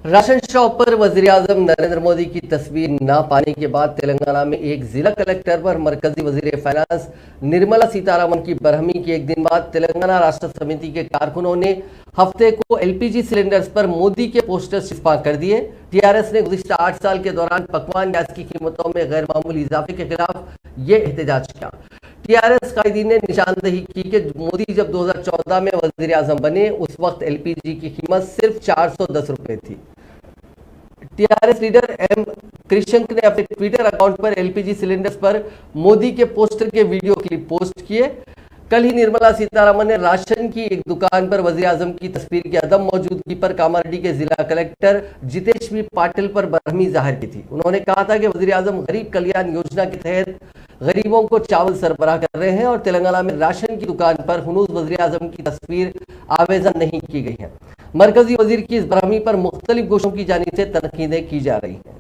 Ration shop पर वज़ीर-ए-आज़म नरेंद्र मोदी की तस्वीर न पाने के बाद तेलंगाना में एक जिला कलेक्टर पर मरकजी वज़ीर फाइनेंस निर्मला सीतारमण की बरहमी के एक दिन बाद तेलंगाना राष्ट्र समिति के कारकुनों ने हफ्ते को एलपीजी सिलेंडर्स पर मोदी के पोस्टर्स छिपा कर दिए। टीआरएस ने गुज़िश्ता 8 साल के दौरान पकवान गैस की कीमतों में गैर मामूली इजाफे के खिलाफ ये एहतजाज किया। टीआरएस कायदीन ने निशानदेही की कि मोदी जब 2014 में वज़ीर-ए-आज़म बने उस वक्त एलपीजी की कीमत सिर्फ 410 रुपए थी। टीआरएस लीडर एम कृष्णक ने अपने ट्विटर अकाउंट पर एलपीजी सिलेंडर्स पर मोदी के पोस्टर के वीडियो क्लिप पोस्ट किए। कल ही निर्मला सीतारमण ने राशन की एक दुकान पर वज़ीर-ए-आज़म की तस्वीर की अदम मौजूदगी पर कामारेड्डी के जिला कलेक्टर जितेश बी पाटिल पर बरहमी जाहिर की थी। उन्होंने कहा था कि वज़ीर-ए-आज़म गरीब कल्याण योजना के तहत गरीबों को चावल सरबराह कर रहे हैं और तेलंगाना में राशन की दुकान पर हनूज वज़ीर-ए-आज़म की तस्वीर आवेदन नहीं की गई है। मरकजी वजीर की इस बरहमी पर मुख्तलिफ गोशों की जानिब से तनकीदें की जा रही हैं।